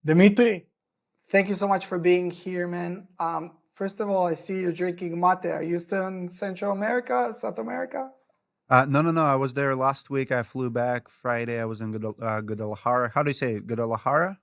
Dmitry, thank you so much for being here, man. First of all, I see you're drinking mate. Are you still in Central America, South America? No. I was there last week. I flew back Friday. I was in Guadalajara. How do you say it? Guadalajara?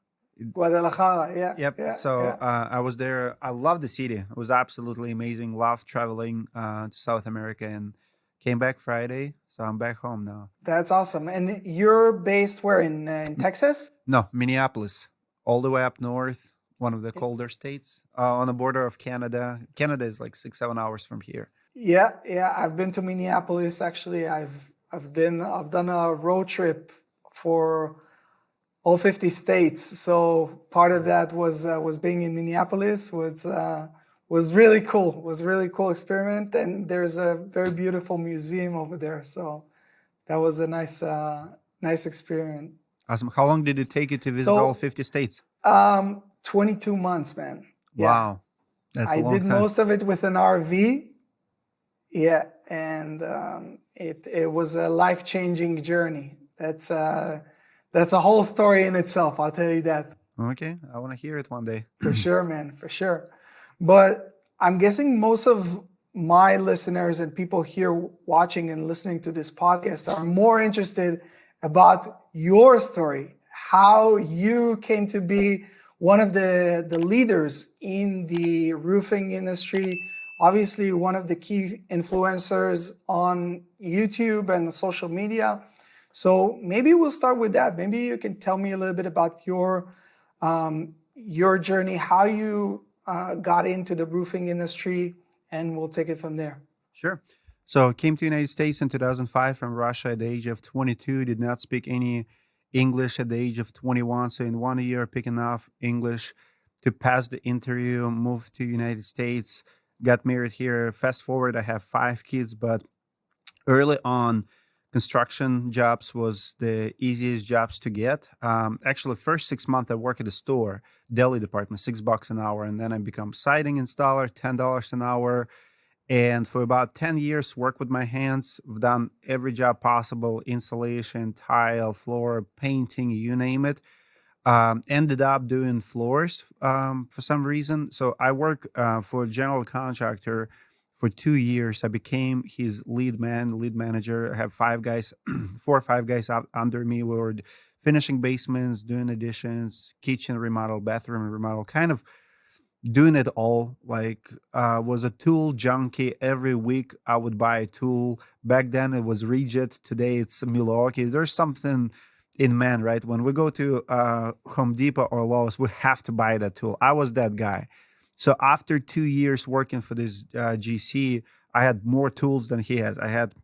Guadalajara, yeah, Yep. yeah, So yeah. I was there. I love the city. It was absolutely amazing. Loved traveling to South America and came back Friday. So I'm back home now. That's awesome. And you're based where in Texas? No, Minneapolis, all the way up north, one of the colder states on the border of Canada. Canada is like 6, 7 hours from here. Yeah, yeah. I've been to Minneapolis actually. I've done a road trip for all 50 states. So part of that was being in Minneapolis was really cool. Was really cool experiment, and there's a very beautiful museum over there. So that was a nice experiment. Awesome. How long did it take you to visit all So 50 states? 22 months, man. Yeah, Wow, that's a I long did time. most of it with an RV. Yeah, and it was a life-changing journey. That's a whole story in itself. I'll tell you that. Okay, I want to hear it one day. For sure, man, for sure. But I'm guessing most of my listeners and people here watching and listening to this podcast are more interested about your story, how you came to be one of the leaders in the roofing industry, obviously one of the key influencers on YouTube and social media. So maybe we'll start with that. Maybe you can tell me a little bit about your journey, how you got into the roofing industry, and we'll take it from there. Sure. So I came to the United States in 2005 from Russia at the age of 22. Did not speak any English at the age of 21. So in 1 year, picking enough English to pass the interview, moved to United States, got married here. Fast forward, I have 5 kids, but early on, construction jobs was the easiest jobs to get. Actually, first 6 months I work at a store, deli department, $6 an hour, and then I become siding installer, $10 an hour. And for about 10 years, work with my hands. I've done every job possible: installation, tile, floor, painting, you name it. Ended up doing floors for some reason. So I work for a general contractor for 2 years. I became his lead manager. I have 5 guys, 4 or 5 guys out under me. We were finishing basements, doing additions, kitchen remodel, bathroom remodel, kind of doing it all. Like was a tool junkie. Every week I would buy a tool. Back then it was Rigid. Today it's Milwaukee. There's something in man, right? When we go to Home Depot or Lowe's, we have to buy that tool. I was that guy. So after 2 years working for this GC, I had more tools than he has. I had,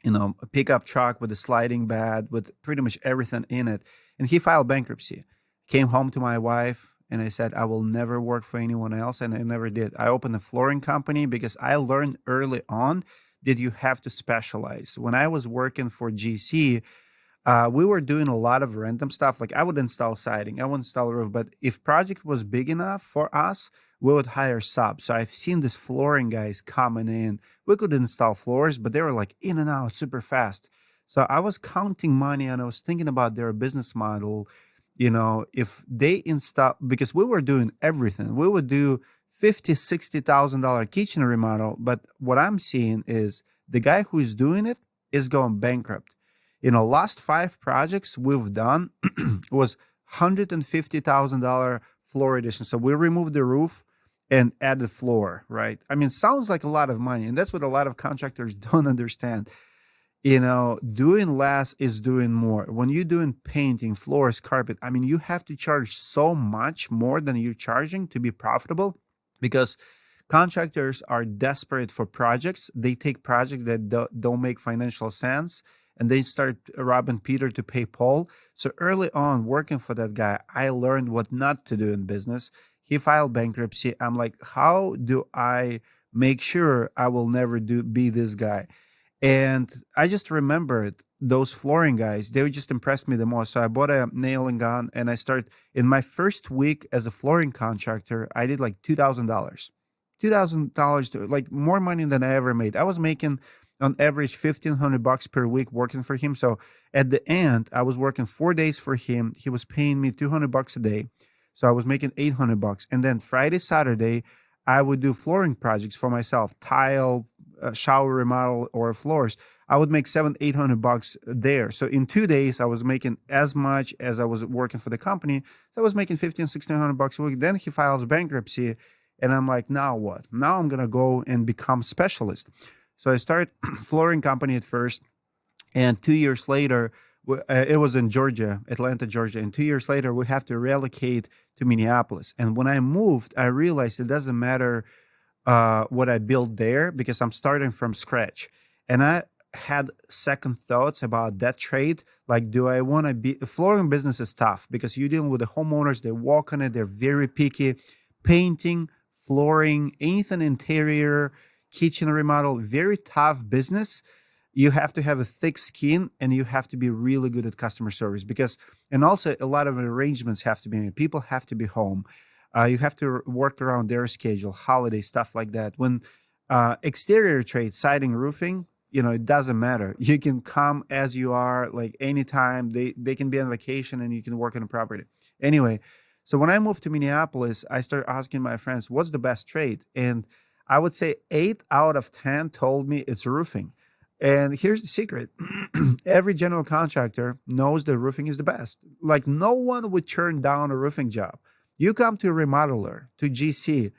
a pickup truck with a sliding bed with pretty much everything in it. And he filed bankruptcy. Came home to my wife and I said, I will never work for anyone else. And I never did. I opened a flooring company because I learned early on that you have to specialize. When I was working for GC, we were doing a lot of random stuff. Like I would install siding, I would install a roof, but if project was big enough for us, we would hire subs. So I've seen these flooring guys coming in. We could install floors, but they were like in and out super fast. So I was counting money and I was thinking about their business model. If they install, because we were doing everything, we would do 50, $60,000 kitchen remodel. But what I'm seeing is the guy who is doing it is going bankrupt. Last 5 projects we've done was $150,000 floor addition. So we removed the roof and added floor, right? I mean, sounds like a lot of money. And that's what a lot of contractors don't understand. Doing less is doing more. When you're doing painting, floors, carpet, I mean, you have to charge so much more than you're charging to be profitable because contractors are desperate for projects. They take projects that don't make financial sense and they start robbing Peter to pay Paul. So early on, working for that guy, I learned what not to do in business. He filed bankruptcy. I'm like, how do I make sure I will never be this guy? And I just remembered those flooring guys. They just impressed me the most. So I bought a nailing gun and I started in my first week as a flooring contractor. I did like $2,000. $2,000 to like more money than I ever made. I was making on average $1,500 per week working for him. So at the end, I was working 4 days for him. He was paying me $200 a day. So I was making $800. And then Friday, Saturday, I would do flooring projects for myself, tile, shower remodel, or floors. I would make $700-800 there. So in 2 days, I was making as much as I was working for the company. So I was making $1,500-1,600 a week. Then he files bankruptcy, and I'm like, now what? Now I'm gonna go and become specialist. So I started flooring company at first, and 2 years later, it was in Georgia, Atlanta, Georgia. And 2 years later, we have to relocate to Minneapolis. And when I moved, I realized it doesn't matter what I built there because I'm starting from scratch. And I had second thoughts about that trade. Like, do I want to be? Flooring business is tough because you're dealing with the homeowners. They walk on it. They're very picky. Painting, flooring, anything interior, kitchen remodel, very tough business. You have to have a thick skin and you have to be really good at customer service because, and also a lot of arrangements have to be made. People have to be home. You have to work around their schedule, holiday, stuff like that. When exterior trade, siding, roofing, it doesn't matter. You can come as you are, like anytime. They can be on vacation and you can work on a property. Anyway, so when I moved to Minneapolis, I started asking my friends, what's the best trade? And I would say 8 out of 10 told me it's roofing. And here's the secret. Every general contractor knows that roofing is the best. Like, no one would turn down a roofing job. You come to a remodeler, to GC,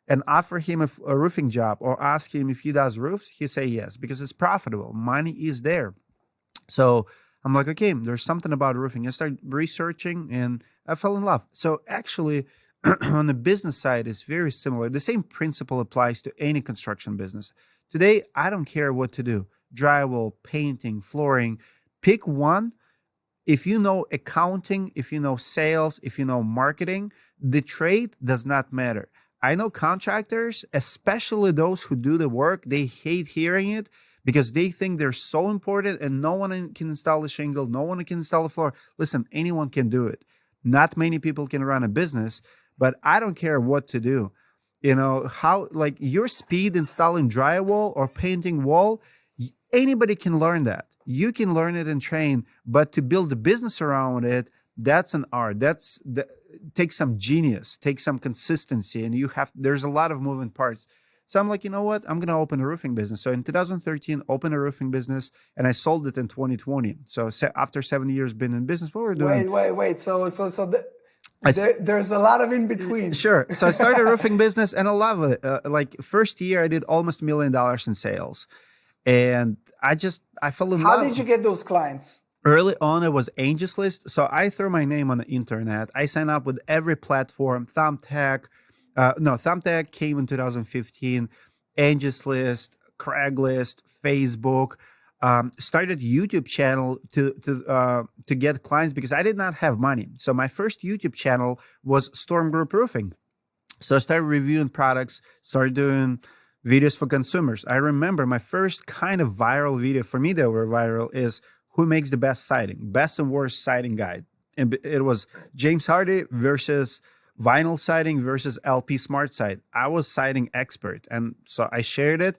and offer him a roofing job or ask him if he does roofs, he say yes, because it's profitable. Money is there. So I'm like, okay, there's something about roofing. I started researching and I fell in love. So actually, on the business side, it's very similar. The same principle applies to any construction business. Today, I don't care what to do. Drywall, painting, flooring, pick one. If you know accounting, if you know sales, if you know marketing, the trade does not matter. I know contractors, especially those who do the work, they hate hearing it because they think they're so important and no one can install a shingle, no one can install a floor. Listen, anyone can do it. Not many people can run a business, but I don't care what to do. How, like, your speed installing drywall or painting wall, anybody can learn that. You can learn it and train, but to build a business around it, that's an art. Takes some genius, takes some consistency, and there's a lot of moving parts. So I'm like, you know what? I'm going to open a roofing business. So in 2013, opened a roofing business, and I sold it in 2020. So after 7 years being in business, what we're doing? Wait. There's a lot of in between. Sure. So I started a roofing business, and I love it. Like, first year, I did almost $1 million in sales. And I fell in love. How did you get those clients? Early on, it was Angels List. So I threw my name on the internet. I signed up with every platform. Thumbtack came in 2015. Angels List, Craigslist, Facebook. Started YouTube channel to get clients because I did not have money. So my first YouTube channel was Storm Group Roofing. So I started reviewing products, started doing videos for consumers. I remember my first kind of viral video, for me that were viral, is who makes the best siding, best and worst siding guide. And it was James Hardy versus vinyl siding versus LP Smart Side. I was siding expert. And so I shared it,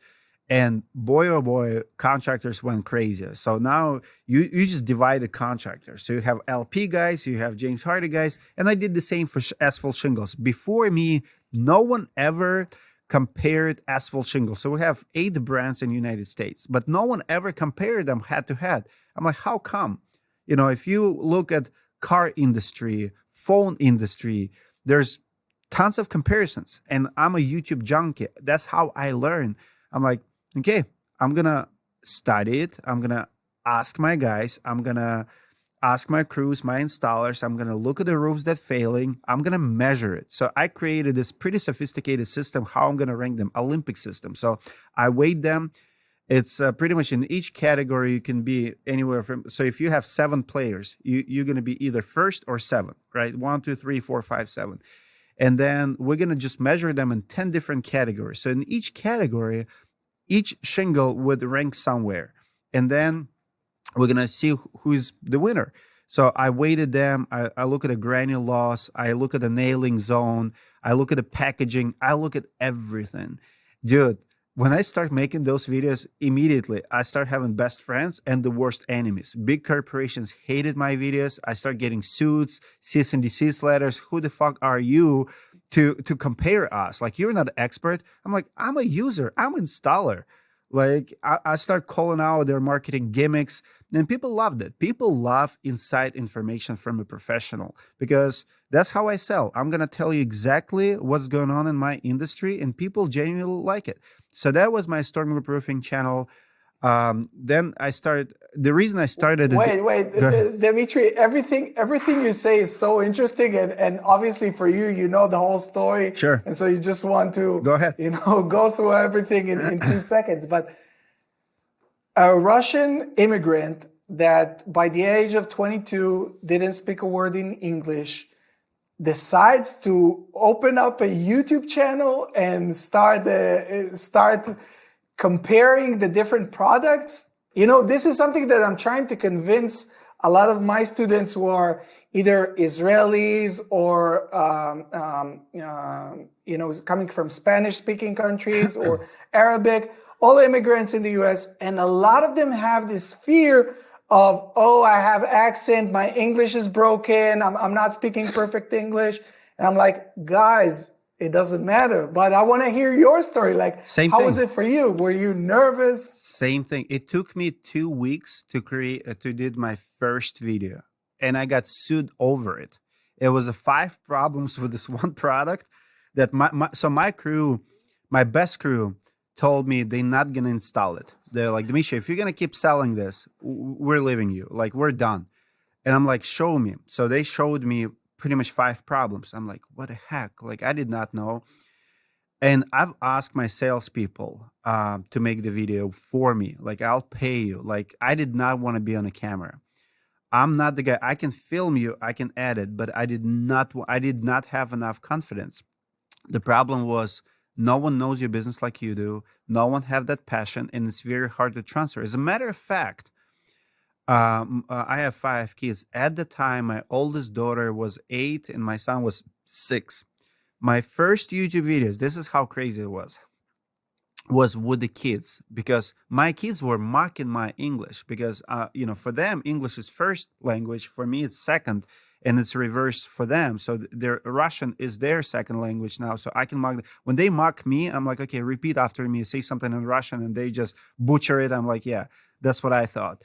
and boy, oh boy, contractors went crazy. So now you just divide the contractors. So you have LP guys, you have James Hardy guys, and I did the same for asphalt shingles. Before me, no one ever compared asphalt shingles. So we have 8 brands in the United States, but no one ever compared them head to head. I'm like, how come? If you look at car industry, phone industry, there's tons of comparisons. And I'm a YouTube junkie. That's how I learn. I'm like, okay, I'm going to study it. I'm going to ask my guys. I'm going to ask my crews, my installers. I'm going to look at the roofs that failing. I'm going to measure it. So I created this pretty sophisticated system, how I'm going to rank them, Olympic system. So I weighed them. It's pretty much in each category, you can be anywhere from, so if you have 7 players, you're going to be either first or 7th, right? 1, 2, 3, 4, 5, 7. And then we're going to just measure them in 10 different categories. So in each category, each shingle would rank somewhere. And then we're going to see who's the winner. So I weighted them. I look at the granule loss. I look at the nailing zone. I look at the packaging. I look at everything. Dude, when I start making those videos, immediately I start having best friends and the worst enemies. Big corporations hated my videos. I start getting suits, cease and desist letters. Who the fuck are you to compare us? Like, you're not an expert. I'm like, I'm a user. I'm an installer. Like, I start calling out their marketing gimmicks, and people loved it. People love inside information from a professional, because that's how I sell. I'm going to tell you exactly what's going on in my industry, and people genuinely like it. So that was my Storm Group Roofing channel. Then I started, the reason I started. Wait, Dmitry, everything you say is so interesting. And obviously for you, you know the whole story. Sure. And so you just want to, Go ahead. go through everything in 2 seconds. But a Russian immigrant that by the age of 22 didn't speak a word in English decides to open up a YouTube channel and start comparing the different products. This is something that I'm trying to convince a lot of my students who are either Israelis or, coming from Spanish-speaking countries or Arabic, all immigrants in the US. And a lot of them have this fear of, oh, I have accent, my English is broken, I'm not speaking perfect English. And I'm like, guys, it doesn't matter, but I want to hear your story. Like, how was it for you? Were you nervous? Same thing. It took me 2 weeks to did my first video, and I got sued over it. It was 5 problems with this one product that my crew, my best crew, told me they're not going to install it. They're like, Dmitry, if you're going to keep selling this, we're leaving you. Like, we're done. And I'm like, show me. So they showed me pretty much 5 problems. I'm like, what the heck? Like, I did not know. And I've asked my salespeople to make the video for me. Like, I'll pay you. Like, I did not want to be on a camera. I'm not the guy. I can film you, I can edit, but I did not have enough confidence. The problem was, no one knows your business like you do. No one have that passion, and it's very hard to transfer. As a matter of fact, I have 5 kids. At the time, my oldest daughter was 8 and my son was 6. My first YouTube videos, this is how crazy it was with the kids, because my kids were mocking my English, because, for them, English is first language. For me, it's second, and it's reversed for them. So their Russian is their second language now. So I can mock them. When they mock me, I'm like, okay, repeat after me, say something in Russian, and they just butcher it. I'm like, yeah, that's what I thought.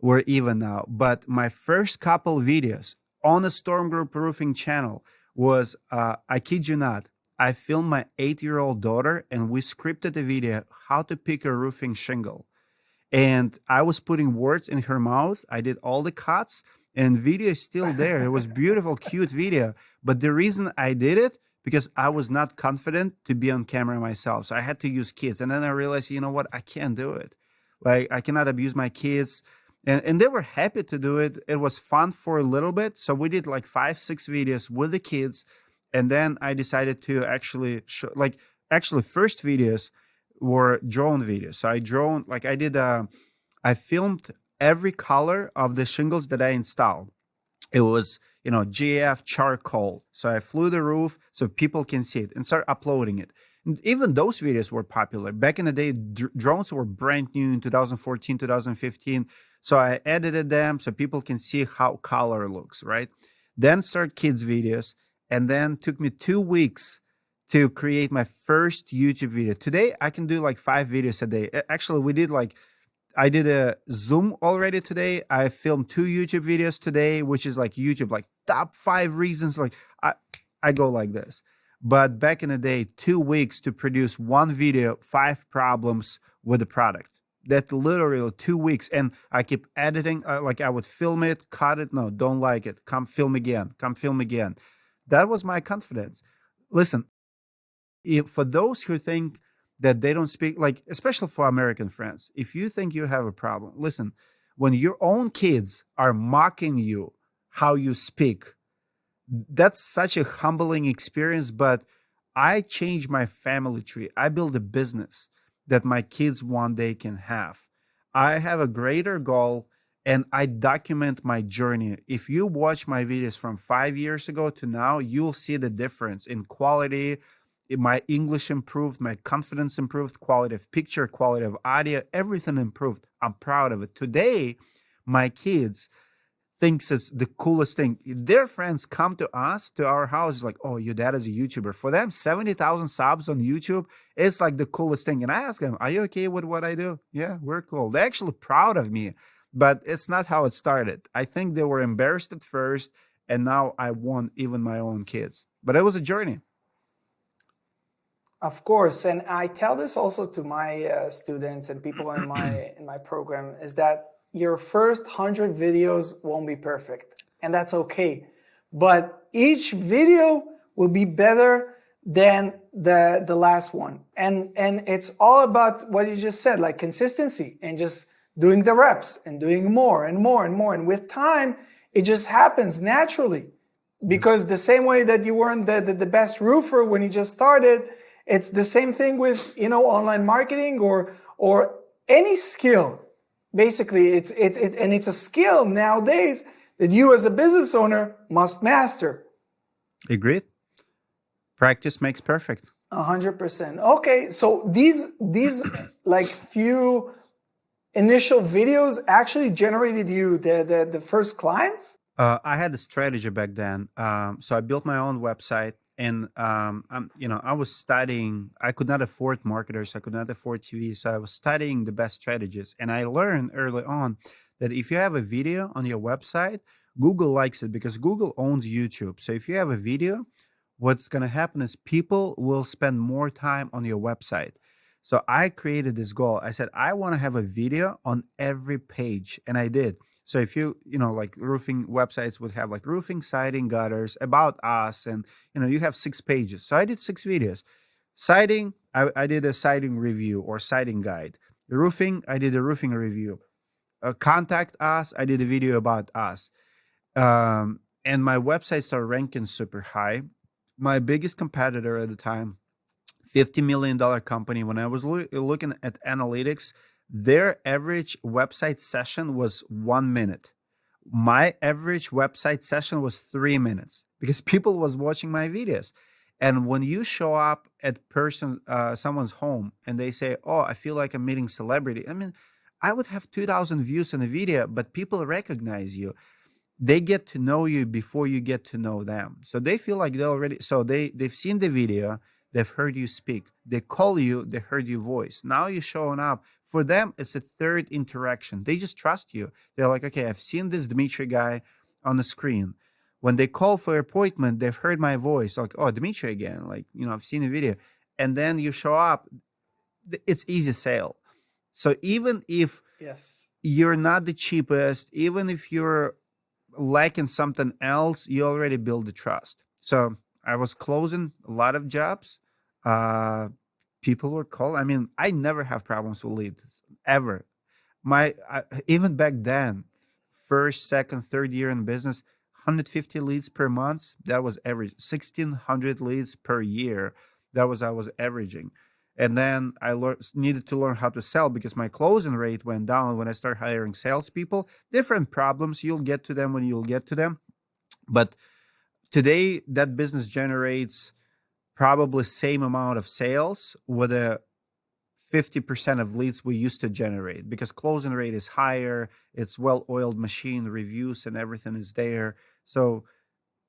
We're even now. But my first couple videos on a Storm Group Roofing channel was, I kid you not, I filmed my 8-year-old daughter, and we scripted a video how to pick a roofing shingle. And I was putting words in her mouth. I did all the cuts, and video is still there. It was beautiful, cute video. But the reason I did it, because I was not confident to be on camera myself. So I had to use kids. And then I realized, you know what? I can't do it. Like, I cannot abuse my kids. And they were happy to do it. It was fun for a little bit. So we did like 5-6 videos with the kids. And then I decided to actually show, first videos were drone videos. So I filmed every color of the shingles that I installed. It was, GF charcoal. So I flew the roof so people can see it and start uploading it. And even those videos were popular. Back in the day, drones were brand new in 2014, 2015. So I edited them so people can see how color looks, right? Then start kids videos. And then took me 2 weeks to create my first YouTube video. Today, I can do like 5 videos a day. Actually, I did a Zoom already today. I filmed 2 YouTube videos today, which is like YouTube, like top 5 reasons. Like, I go like this. But back in the day, 2 weeks to produce 1 video, 5 problems with the product. That literally 2 weeks. And I keep editing, I would film it, cut it. No, don't like it. Come film again. That was my confidence. Listen, for those who think that they don't speak, like, especially for American friends, if you think you have a problem, listen, when your own kids are mocking you how you speak, that's such a humbling experience. But I changed my family tree. I built a business that my kids one day can have. I have a greater goal, and I document my journey. If you watch my videos from 5 years ago to now, you'll see the difference in quality, my English improved, my confidence improved, quality of picture, quality of audio, everything improved. I'm proud of it. Today, my kids thinks it's the coolest thing. Their friends come to us, to our house, like, oh, your dad is a YouTuber. For them, 70,000 subs on YouTube is like the coolest thing. And I ask them, are you okay with what I do? Yeah, we're cool. They're actually proud of me, but it's not how it started. I think they were embarrassed at first, and now I want even my own kids. But it was a journey. Of course, and I tell this also to my students and people in my program, is that your first 100 videos won't be perfect, and that's okay. But each video will be better than the last one, and it's all about what you just said, like consistency and just doing the reps and doing more and more and more. And with time, it just happens naturally, because the same way that you weren't the best roofer when you just started, it's the same thing with, online marketing or any skill. Basically, it's a skill nowadays that you as a business owner must master. Agreed. Practice makes perfect. 100%. Okay, so these like few initial videos actually generated you the first clients? I had a strategy back then. So I built my own website, and I was studying. I could not afford marketers. I could not afford TV. So I was studying the best strategies, and I learned early on that if you have a video on your website, Google likes it because Google owns YouTube. So if you have a video, what's going to happen is people will spend more time on your website. So I created this goal. I said, I want to have a video on every page. And I did. So if like roofing websites would have like roofing, siding, gutters, about us, and, you have 6 pages. So I did 6 videos. Siding, I did a siding review or siding guide. Roofing, I did a roofing review. Contact us, I did a video about us. And my website started ranking super high. My biggest competitor at the time, $50 million company, when I was looking at analytics, their average website session was 1 minute. My average website session was 3 minutes because people was watching my videos. And when you show up at someone's home and they say, oh, I feel like I'm meeting celebrity. I mean, I would have 2,000 views on a video, but people recognize you. They get to know you before you get to know them. So they feel like they've seen the video, they've heard you speak, they call you, they heard your voice. Now you're showing up. For them, it's a third interaction. They just trust you. They're like, okay, I've seen this Dmitry guy on the screen. When they call for an appointment, they've heard my voice, like, oh, Dmitry again, like, I've seen a video. And then you show up, it's easy sale. So even if you're not the cheapest, even if you're lacking something else, you already build the trust. So I was closing a lot of jobs. People were calling. I mean, I never have problems with leads ever. Even back then, first, second, third year in business, 150 leads per month. That was average. 1,600 leads per year. That was I was averaging. And then I needed to learn how to sell because my closing rate went down when I started hiring salespeople. Different problems. You'll get to them when you'll get to them. But today, that business generates probably same amount of sales with a 50% of leads we used to generate because closing rate is higher. It's well-oiled machine, reviews and everything is there. So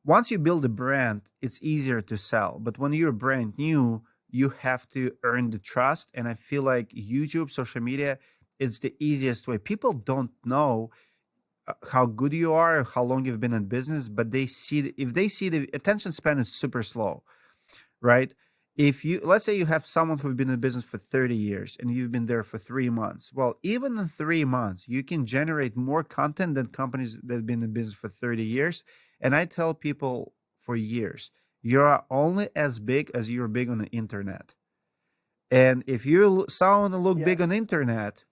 once you build a brand, it's easier to sell. But when you're brand new, you have to earn the trust. And I feel like YouTube, social media, it's the easiest way. People don't know how good you are, how long you've been in business, but if they see the attention span is super slow, right? Let's say you have someone who's been in business for 30 years and you've been there for 3 months. Well, even in 3 months, you can generate more content than companies that have been in business for 30 years. And I tell people for years, you're only as big as you're big on the internet. And if you sound and look big on the internet,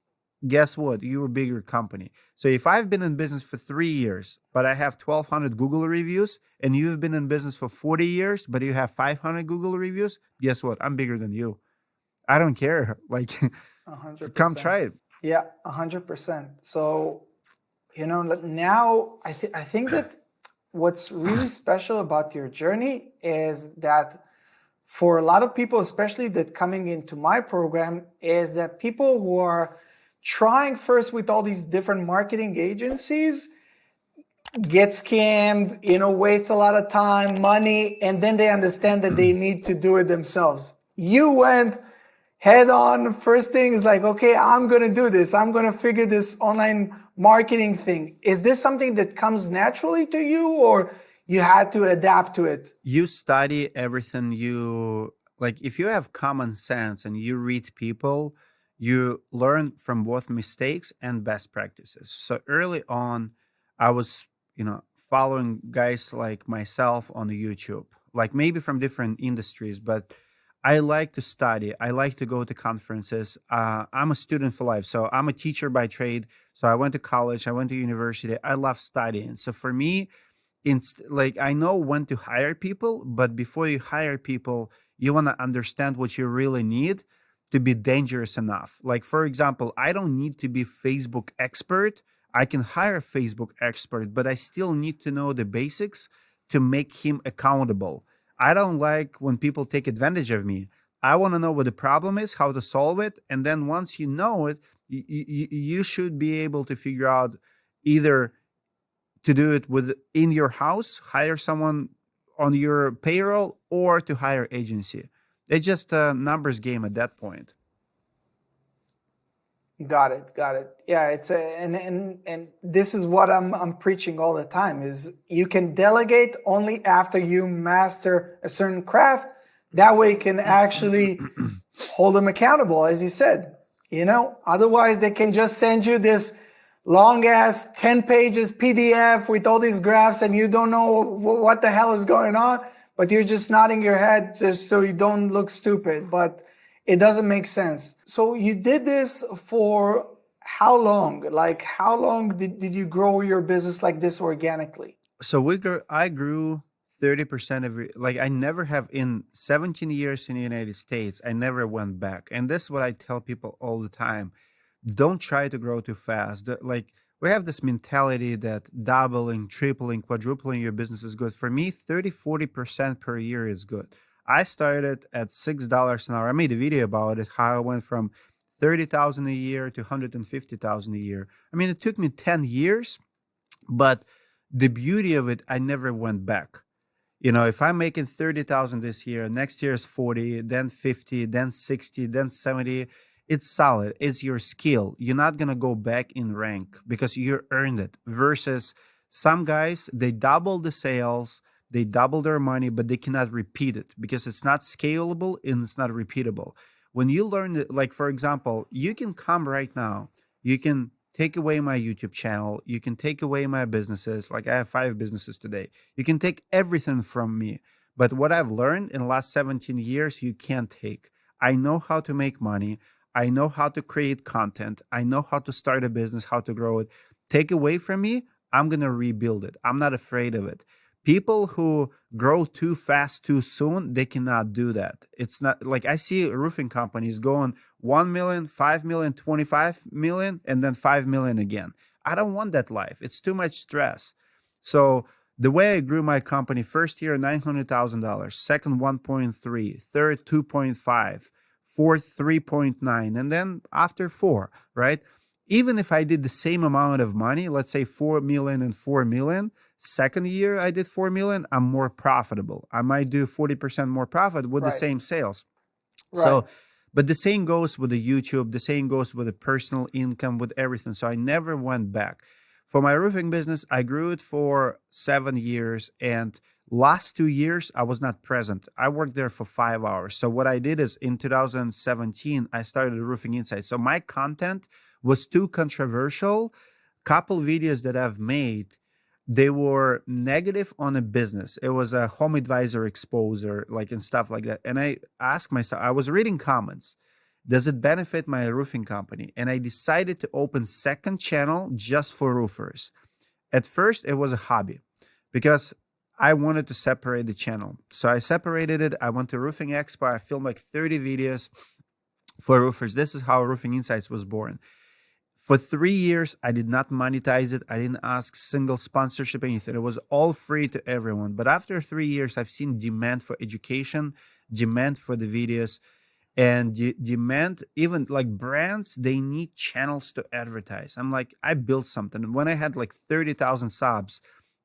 guess what? You're a bigger company. So if I've been in business for 3 years, but I have 1,200 Google reviews, and you've been in business for 40 years, but you have 500 Google reviews, guess what? I'm bigger than you. I don't care. Like, 100%. Come try it. Yeah, 100%. So, now I think that what's really special about your journey is that for a lot of people, especially that coming into my program, is that people who are trying first with all these different marketing agencies get scammed, waste a lot of time, money, and then they understand that they need to do it themselves. You went head on. First thing is like, okay, I'm going to do this. I'm going to figure this online marketing thing. Is this something that comes naturally to you, or you had to adapt to it? You study everything. If you have common sense and you read people, you learn from both mistakes and best practices. So early on, I was, following guys like myself on YouTube, like maybe from different industries, but I like to study. I like to go to conferences. I'm a student for life. So I'm a teacher by trade. So I went to college. I went to university. I love studying. So for me, I know when to hire people, but before you hire people, you want to understand what you really need to be dangerous enough. Like, for example, I don't need to be Facebook expert. I can hire a Facebook expert, but I still need to know the basics to make him accountable. I don't like when people take advantage of me. I want to know what the problem is, how to solve it. And then once you know it, you should be able to figure out either to do it in your house, hire someone on your payroll, or to hire agency. It's just a numbers game at that point. Got it. Yeah, and this is what I'm preaching all the time, is you can delegate only after you master a certain craft. That way you can actually hold them accountable, as you said. Otherwise they can just send you this long ass 10 pages PDF with all these graphs and you don't know what the hell is going on, but you're just nodding your head just so you don't look stupid. But it doesn't make sense. So you did this for how long? Like, how long did you grow your business like this organically? So I grew 30% I never have, in 17 years in the United States, I never went back. And this is what I tell people all the time. Don't try to grow too fast. We have this mentality that doubling, tripling, quadrupling your business is good. For me, 30-40% per year is good. I started at $6 an hour. I made a video about it, how I went from $30,000 a year to $150,000 a year. I mean, it took me 10 years, but the beauty of it, I never went back. If I'm making 30,000 this year, next year is 40, then 50, then 60, then 70, it's solid. It's your skill. You're not going to go back in rank because you earned it. Versus some guys, they double the sales, they double their money, but they cannot repeat it because it's not scalable and it's not repeatable. When you learn, for example, you can come right now, you can take away my YouTube channel, you can take away my businesses. Like, I have 5 businesses today. You can take everything from me. But what I've learned in the last 17 years, you can't take. I know how to make money. I know how to create content. I know how to start a business, how to grow it. Take away from me, I'm going to rebuild it. I'm not afraid of it. People who grow too fast, too soon, they cannot do that. It's not like I see roofing companies going 1 million, 5 million, 25 million, and then 5 million again. I don't want that life. It's too much stress. So the way I grew my company, first year, $900,000, second, 1.3, third, 2.5, fourth, 3.9, and then after 4, right? Even if I did the same amount of money, let's say 4 million and 4 million, second year I did 4 million, I'm more profitable. I might do 40% more profit with the same sales. Right. So, but the same goes with the YouTube, the same goes with the personal income, with everything. So I never went back. For my roofing business, I grew it for 7 years, and last 2 years, I was not present. I worked there for 5 hours. So what I did is in 2017, I started Roofing Insights. So my content was too controversial. Couple videos that I've made, they were negative on a business. It was a home advisor exposure, and stuff like that. And I asked myself, I was reading comments, does it benefit my roofing company? And I decided to open second channel just for roofers. At first, it was a hobby because I wanted to separate the channel. So I separated it. I went to Roofing Expo. I filmed 30 videos for roofers. This is how Roofing Insights was born. For 3 years, I did not monetize it. I didn't ask single sponsorship, anything. It was all free to everyone. But after 3 years, I've seen demand for education, demand for the videos, and demand, even like brands, they need channels to advertise. I'm like, I built something. When I had like 30,000 subs,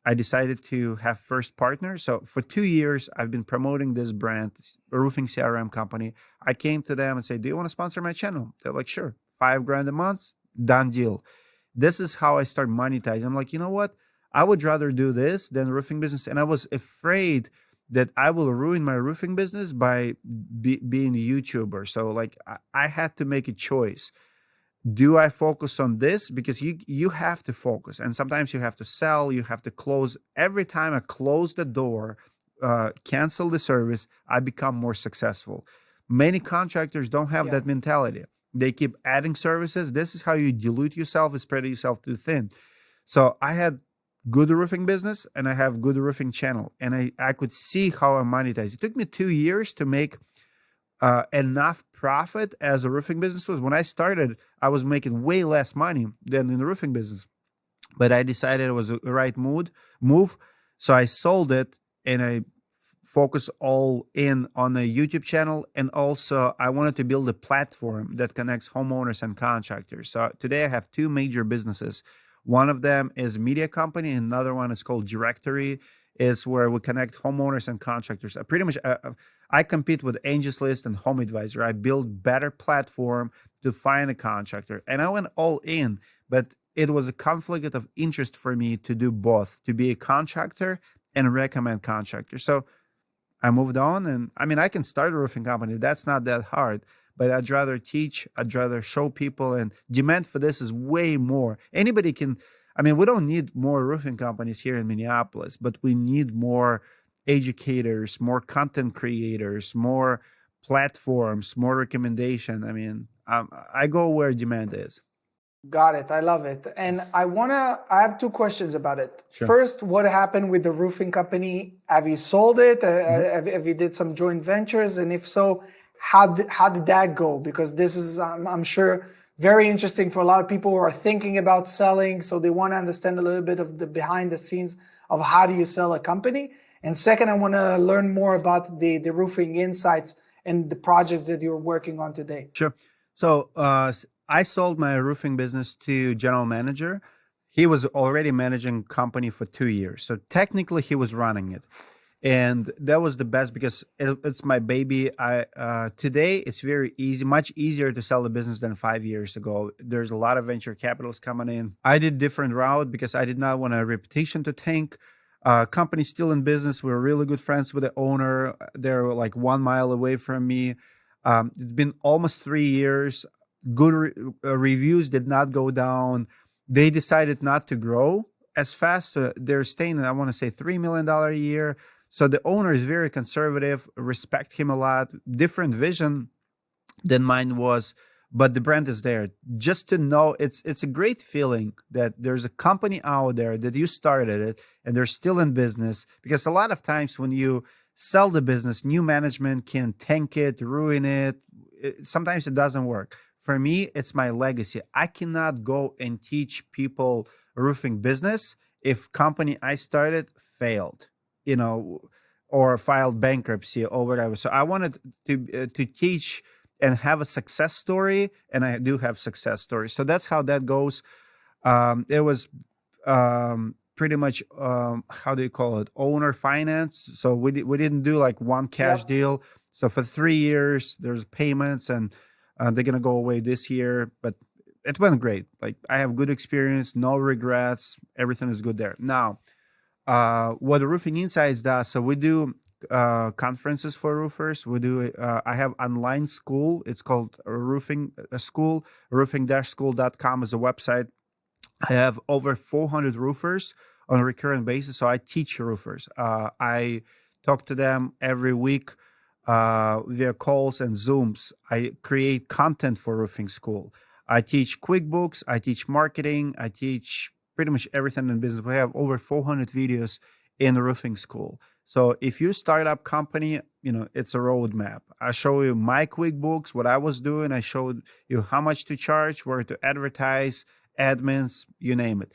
I decided to have first partner. So for 2 years, I've been promoting this brand, a roofing CRM company. I came to them and said, do you want to sponsor my channel? They're like, sure. $5,000 a month, done deal. This is how I start monetizing. I'm like, you know what? I would rather do this than roofing business. And I was afraid that I will ruin my roofing business by being a YouTuber. So like I had to make a choice. Do I focus on this? Because you have to focus, and sometimes you have to sell, you have to close. Every time I close the door, cancel the service, I become more successful. Many contractors don't have that mentality. They keep adding services. This is how you dilute yourself and spread yourself too thin. So I had good roofing business and I have good roofing channel, and I could see how I monetize. It took me 2 years to make enough profit as a roofing business was. When I started, I was making way less money than in the roofing business, but I decided it was the right move. So I sold it and I focused all in on a YouTube channel. And also I wanted to build a platform that connects homeowners and contractors. So today I have two major businesses. One of them is a media company. Another one is called Directory. Is where we connect homeowners and contractors. I compete with Angie's List and Home Advisor. I build better platform to find a contractor, and I went all in. But it was a conflict of interest for me to do both, to be a contractor and recommend contractors. So I moved on, and I mean, I can start a roofing company. That's not that hard. But I'd rather teach. I'd rather show people, and demand for this is way more. Anybody can. I mean, we don't need more roofing companies here in Minneapolis, but we need more educators, more content creators, more platforms, more recommendation. I mean, I go where demand is. Got it. I love it. And I have two questions about it. Sure. First, what happened with the roofing company? Have you sold it? Have you did some joint ventures? And if so, how did that go? Because this is, I'm sure, very interesting for a lot of people who are thinking about selling. So they want to understand a little bit of the behind the scenes of how do you sell a company. And second, I want to learn more about the roofing insights and the projects that you're working on today. Sure. So I sold my roofing business to general manager. He was already managing company for 2 years. So technically he was running it. And that was the best because it's my baby. Today it's very easy, much easier to sell the business than 5 years ago. There's a lot of venture capitalists coming in. I did different route because I did not want a reputation to tank. Company's still in business. We're really good friends with the owner. They're like 1 mile away from me. It's been almost 3 years. Good reviews did not go down. They decided not to grow as fast. They're staying at, I want to say, $3 million a year. So the owner is very conservative, respect him a lot, different vision than mine was, but the brand is there. Just to know, it's a great feeling that there's a company out there that you started it and they're still in business, because a lot of times when you sell the business, new management can tank it, ruin it. Sometimes it doesn't work. For me, it's my legacy. I cannot go and teach people roofing business if company I started failed, or filed bankruptcy or whatever. So I wanted to teach and have a success story, and I do have success stories. So that's how that goes. It was pretty much how do you call it? Owner finance. So we didn't do like one cash deal. So for 3 years, there's payments, and they're gonna go away this year. But it went great. Like I have good experience, no regrets. Everything is good there. Now, what the Roofing Insights does, so we do conferences for roofers. We do. I have online school. It's called Roofing School. Roofing-school.com is a website. I have over 400 roofers on a recurrent basis. So I teach roofers. I talk to them every week via calls and Zooms. I create content for Roofing School. I teach QuickBooks. I teach marketing. I teach pretty much everything in business. We have over 400 videos in the Roofing School. So if you start up company, it's a roadmap. I show you my QuickBooks, what I was doing. I showed you how much to charge, where to advertise, admins, you name it.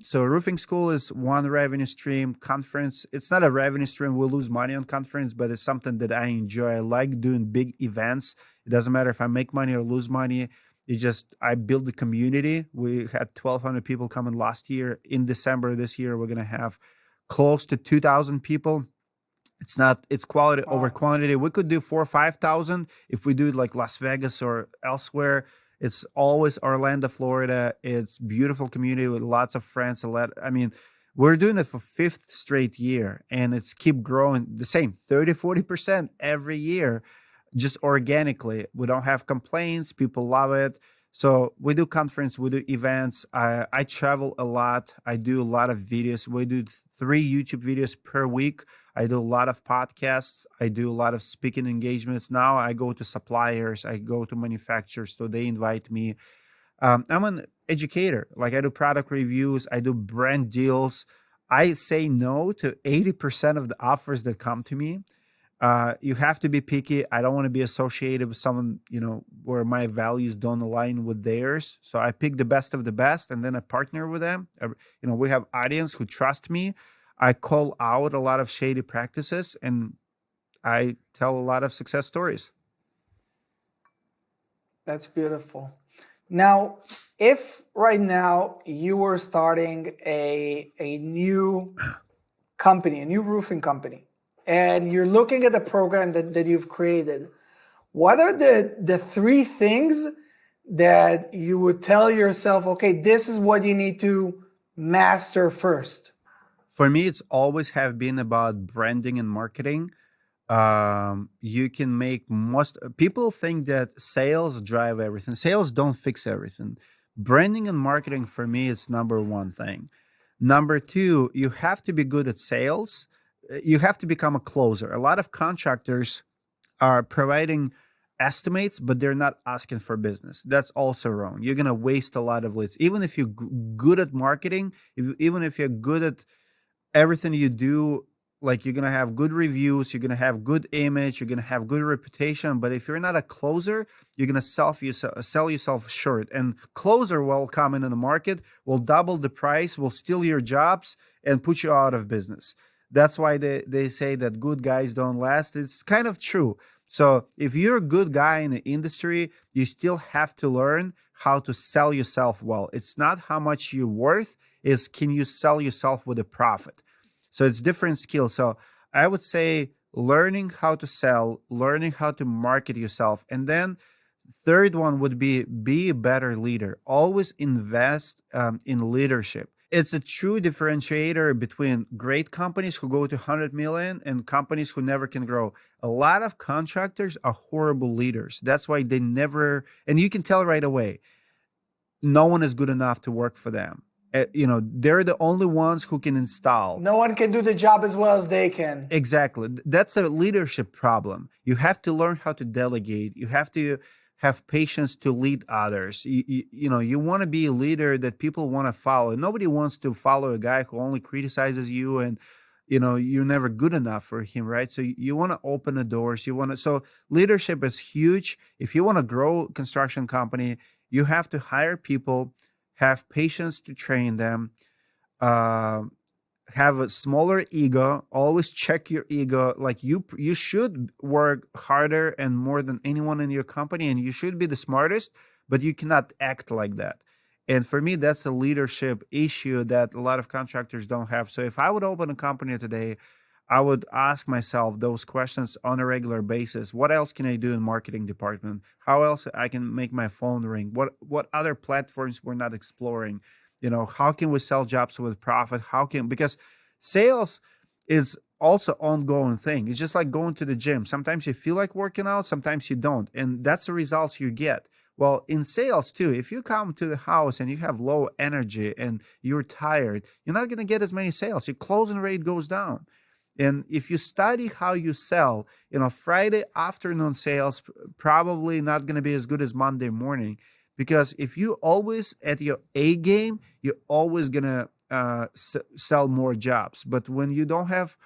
So roofing school is one revenue stream. Conference, it's not a revenue stream. We'll lose money on conference, but it's something that I enjoy. I like doing big events. It doesn't matter if I make money or lose money. I build the community. We had 1,200 people coming last year. In December this year, we're going to have close to 2,000 people. It's quality over quantity. We could do 4,000 or 5,000 if we do it like Las Vegas or elsewhere. It's always Orlando, Florida. It's beautiful community with lots of friends. We're doing it for 5th straight year, and it's keep growing the same 30-40% every year, just organically. We don't have complaints. People love it. So we do conference, we do events. I travel a lot. I do a lot of videos. We do 3 YouTube videos per week. I do a lot of podcasts. I do a lot of speaking engagements. Now I go to suppliers. I go to manufacturers. So they invite me. I'm an educator. Like I do product reviews. I do brand deals. I say no to 80% of the offers that come to me. You have to be picky. I don't want to be associated with someone, where my values don't align with theirs. So I pick the best of the best, and then I partner with them. We have audience who trust me. I call out a lot of shady practices, and I tell a lot of success stories. That's beautiful. Now, if right now you were starting a new company, a new roofing company, and you're looking at the program that you've created, what are the 3 things that you would tell yourself, okay, this is what you need to master first? For me, it's always have been about branding and marketing. You can make people think that sales drive everything. Sales don't fix everything. Branding and marketing for me is number 1 thing. Number 2, you have to be good at sales. You have to become a closer. A lot of contractors are providing estimates, but they're not asking for business. That's also wrong. You're going to waste a lot of leads. Even if you're good at marketing, even if you're good at everything you do, like you're going to have good reviews, you're going to have good image, you're going to have good reputation. But if you're not a closer, you're going to sell yourself short. And closer will come in the market, will double the price, will steal your jobs and put you out of business. That's why they say that good guys don't last. It's kind of true. So if you're a good guy in the industry, you still have to learn how to sell yourself well. It's not how much you're worth, it's can you sell yourself with a profit. So it's different skills. So I would say learning how to sell, learning how to market yourself. And then third one would be a better leader. Always invest in leadership. It's a true differentiator between great companies who go to 100 million and companies who never can grow. A lot of contractors are horrible leaders. That's why they never, and you can tell right away, no one is good enough to work for them. They're the only ones who can install. No one can do the job as well as they can. Exactly. That's a leadership problem. You have to learn how to delegate. You have to have patience to lead others. You want to be a leader that people want to follow. Nobody wants to follow a guy who only criticizes you and you're never good enough for him, right? So you want to open the doors. So leadership is huge. If you want to grow a construction company, you have to hire people, have patience to train them, have a smaller ego. Always check your ego. Like you should work harder and more than anyone in your company, and you should be the smartest, but you cannot act like that. And for me, that's a leadership issue that a lot of contractors don't have. So if I would open a company today, I would ask myself those questions on a regular basis. What else can I do in marketing department? How else I can make my phone ring? What other platforms we're not exploring? How can we sell jobs with profit? Because sales is also ongoing thing. It's just like going to the gym. Sometimes you feel like working out, sometimes you don't. And that's the results you get. Well, in sales too, if you come to the house and you have low energy and you're tired, you're not going to get as many sales. Your closing rate goes down. And if you study how you sell, Friday afternoon sales probably not going to be as good as Monday morning. Because if you always at your A game, you're always going to sell more jobs. But when you don't have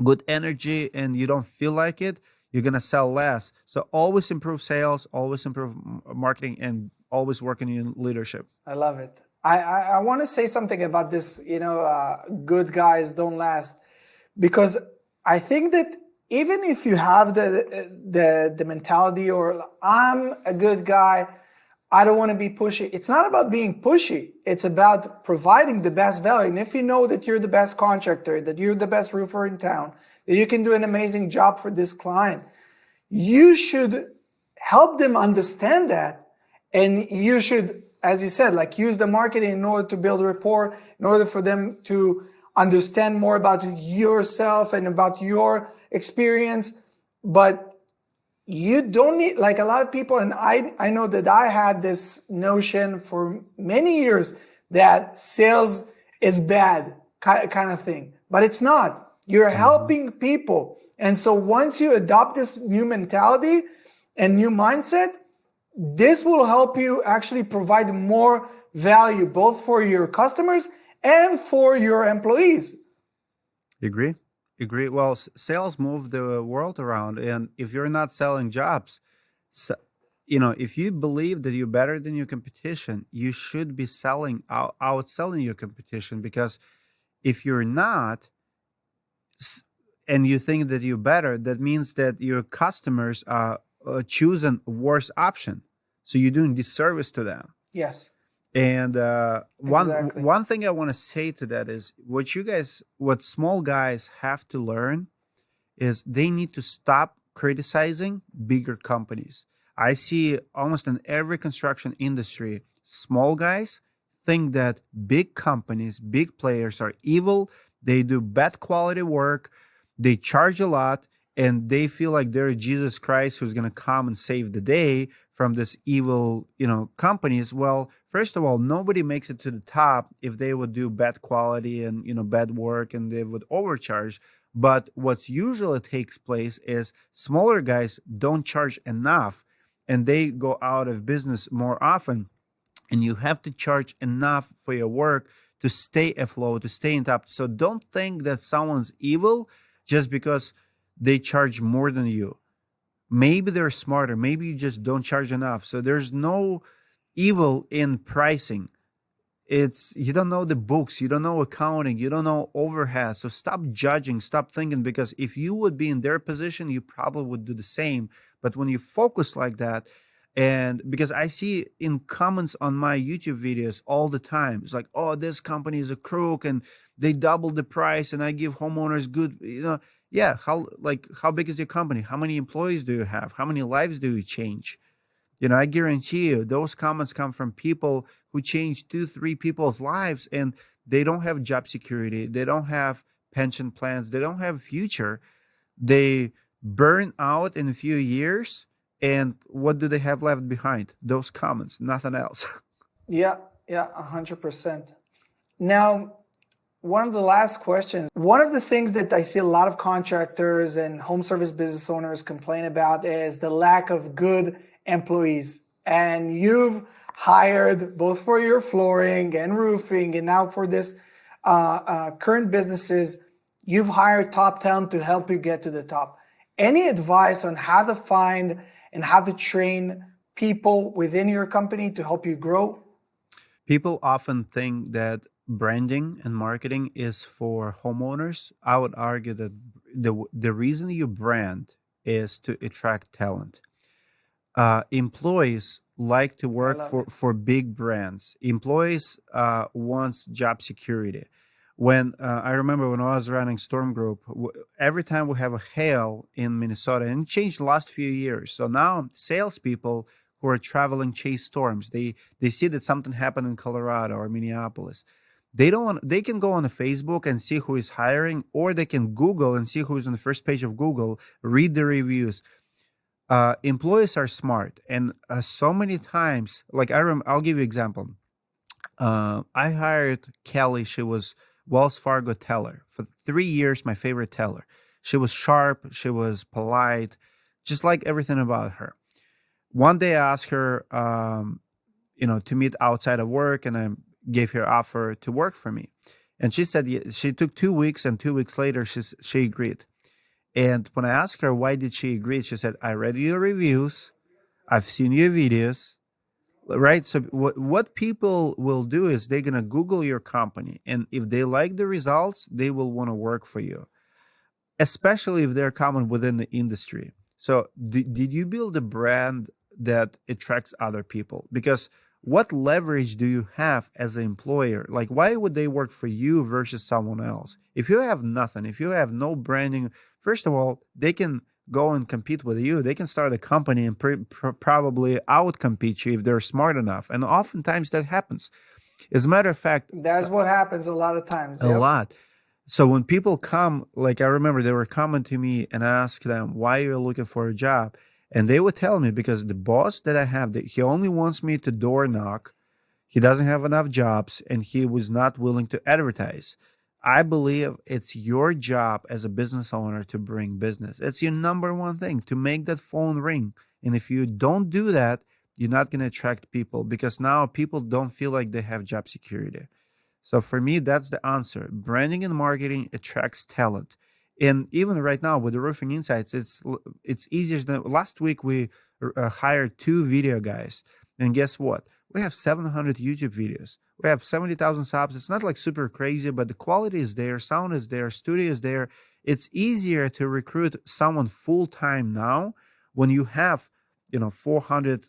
good energy and you don't feel like it, you're gonna sell less. So always improve sales, always improve marketing, and always working in leadership. I love it. I want to say something about this, good guys don't last, because I think that even if you have the mentality, or I'm a good guy, I don't want to be pushy. It's not about being pushy. It's about providing the best value. And if you know that you're the best contractor, that you're the best roofer in town, that you can do an amazing job for this client, you should help them understand that. And you should, as you said, like use the marketing in order to build rapport, in order for them to understand more about yourself and about your experience. But you don't need, like a lot of people, and I know that I had this notion for many years that sales is bad kind of thing, but it's not. You're helping people. And so once you adopt this new mentality and new mindset, this will help you actually provide more value, both for your customers and for your employees. Agree? Agree. Well, sales move the world around, and if you're not selling jobs, so, if you believe that you're better than your competition, you should be outselling your competition. Because if you're not, and you think that you're better, that means that your customers are choosing a worse option. So you're doing disservice to them. Yes. And Exactly. one thing I want to say to that is what small guys have to learn is they need to stop criticizing bigger companies. I see almost in every construction industry, small guys think that big companies, big players are evil. They do bad quality work. They charge a lot, and they feel like they're Jesus Christ who's going to come and save the day from this evil, companies. Well, first of all, nobody makes it to the top if they would do bad quality and, bad work, and they would overcharge. But what's usually takes place is smaller guys don't charge enough, and they go out of business more often. And you have to charge enough for your work to stay afloat, to stay in top. So don't think that someone's evil just because they charge more than you. Maybe they're smarter. Maybe you just don't charge enough. So there's no evil in pricing. It's you don't know the books, you don't know accounting, you don't know overhead. So stop judging, stop thinking, because if you would be in their position, you probably would do the same. But when you focus like that, and because I see in comments on my YouTube videos all the time, it's like, oh, this company is a crook and they doubled the price and I give homeowners good, yeah, how big is your company? How many employees do you have? How many lives do you change? I guarantee you those comments come from people who change 2, 3 people's lives, and they don't have job security. They don't have pension plans. They don't have future. They burn out in a few years. And what do they have left behind? Those comments, nothing else. Yeah, 100%. Now, one of the last questions, one of the things that I see a lot of contractors and home service business owners complain about is the lack of good employees. And you've hired, both for your flooring and roofing, and now for this current businesses, you've hired top talent to help you get to the top. Any advice on how to find and how to train people within your company to help you grow? People often think that branding and marketing is for homeowners. I would argue that the reason you brand is to attract talent. Employees like to I work love for, it. for big brands. Employees wants job security. When I remember when I was running Storm Group, every time we have a hail in Minnesota, and it changed the last few years. So now salespeople who are traveling chase storms, they see that something happened in Colorado or Minneapolis. They can go on the Facebook and see who is hiring, or they can Google and see who's on the first page of Google, read the reviews. Employees are smart, and so many times, like I'll give you an example. I hired Kelly. She was Wells Fargo teller for 3 years. My favorite teller. She was sharp. She was polite, just like everything about her. One day I asked her, to meet outside of work, and I gave her offer to work for me. And she said she took 2 weeks, and 2 weeks later she agreed. And when I asked her why did she agree, she said, I read your reviews, I've seen your videos, right? So what people will do is they're going to Google your company. And if they like the results, they will want to work for you, especially if they're common within the industry. So did you build a brand that attracts other people? Because what leverage do you have as an employer? Like, why would they work for you versus someone else? If you have nothing, if you have no branding, first of all, they can go and compete with you. They can start a company and probably out-compete you if they're smart enough. And oftentimes that happens. As a matter of fact, That's what happens a lot of times. a Yep. lot. So when people come, like I remember they were coming to me and I asked them, why you're looking for a job? And they would tell me, because the boss that I have, that he only wants me to door knock. He doesn't have enough jobs and he was not willing to advertise. I believe it's your job as a business owner to bring business. It's your number one thing, to make that phone ring. And if you don't do that, you're not going to attract people, because now people don't feel like they have job security. So for me, that's the answer. Branding and marketing attracts talent. And even right now with the Roofing Insights, it's easier than last week. We hired 2 video guys, and guess what? We have 700 YouTube videos. We have 70,000 subs. It's not like super crazy, but the quality is there, sound is there, studio is there. It's easier to recruit someone full time now when you have 400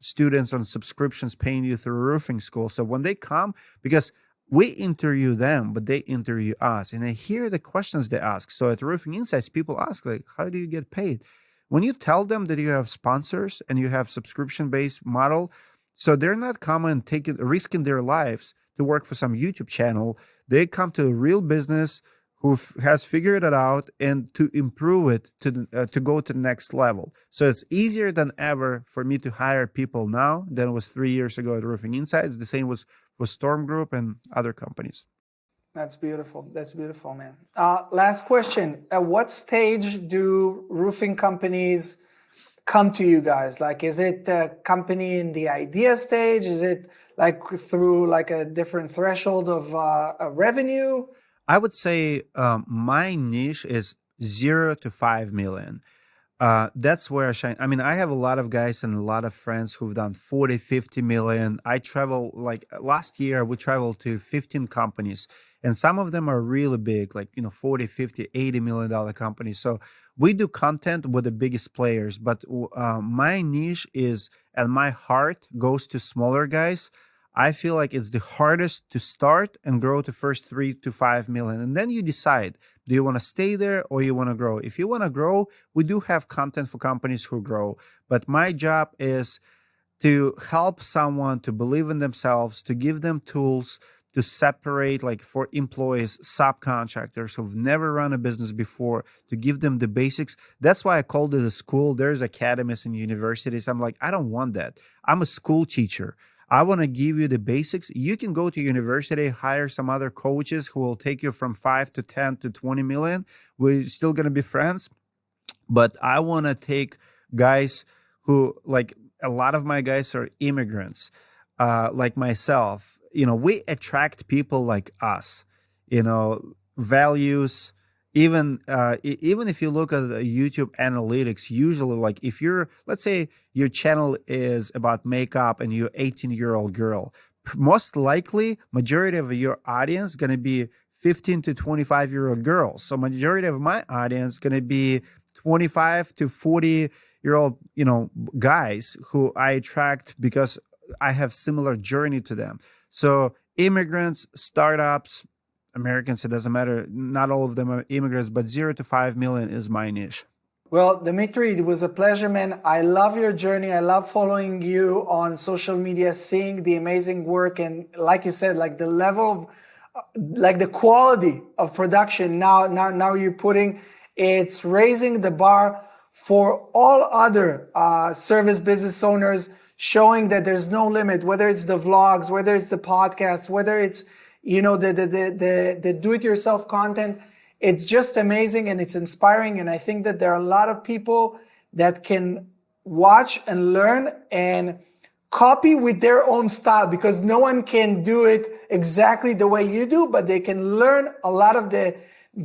students on subscriptions paying you through roofing school. So when they come, because we interview them, but they interview us, and I hear the questions they ask. So at Roofing Insights, people ask, like, how do you get paid? When you tell them that you have sponsors and you have subscription-based model, so they're not coming risking their lives to work for some YouTube channel. They come to a real business who has figured it out and to improve it to go to the next level. So it's easier than ever for me to hire people now than it was 3 years ago at Roofing Insights. The same was Storm Group and other companies. That's beautiful. That's beautiful, man. Last question. At what stage do roofing companies come to you guys? Like, is it a company in the idea stage? Is it like through like a different threshold of a revenue? I would say my niche is 0 to 5 million. That's where I shine. I mean, I have a lot of guys and a lot of friends who've done 40, 50 million. I travel, like last year, we traveled to 15 companies, and some of them are really big, like, 40, 50, $80 million companies. So we do content with the biggest players, but my niche is, and my heart goes to smaller guys. I feel like it's the hardest to start and grow to first 3 to 5 million. And then you decide, do you want to stay there or you want to grow? If you want to grow, we do have content for companies who grow. But my job is to help someone to believe in themselves, to give them tools to separate, like for employees, subcontractors who've never run a business before, to give them the basics. That's why I called it a school. There's academies and universities. I'm like, I don't want that. I'm a school teacher. I want to give you the basics. You can go to university, hire some other coaches who will take you from 5 to 10 to 20 million. We're still going to be friends. But I want to take guys who, like, a lot of my guys are immigrants, like myself. We attract people like us, values. Even if you look at the YouTube analytics, usually, like, if let's say your channel is about makeup and you're 18-year-old girl, most likely majority of your audience going to be 15 to 25-year-old girls. So majority of my audience going to be 25 to 40-year-old, guys who I attract because I have similar journey to them. So immigrants, startups, Americans, it doesn't matter. Not all of them are immigrants, but 0 to 5 million is my niche. Well, Dmitry, it was a pleasure, man. I love your journey. I love following you on social media, seeing the amazing work. And like you said, like the level of, like the quality of production now you're putting, it's raising the bar for all other service business owners, showing that there's no limit, whether it's the vlogs, whether it's the podcasts, whether it's the do-it-yourself content. It's just amazing and it's inspiring. And I think that there are a lot of people that can watch and learn and copy with their own style, because no one can do it exactly the way you do, but they can learn a lot of the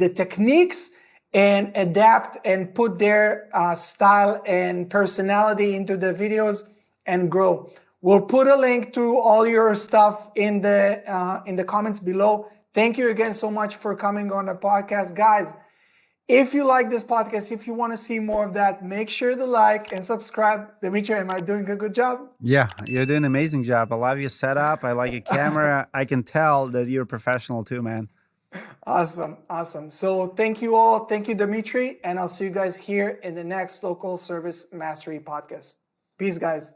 techniques and adapt and put their style and personality into the videos and grow. We'll put a link to all your stuff in the comments below. Thank you again so much for coming on the podcast. Guys, if you like this podcast, if you want to see more of that, make sure to like and subscribe. Dmitry, am I doing a good job? Yeah, you're doing an amazing job. I love your setup. I like your camera. I can tell that you're a professional too, man. Awesome. Awesome. So thank you all. Thank you, Dmitry. And I'll see you guys here in the next Local Service Mastery podcast. Peace, guys.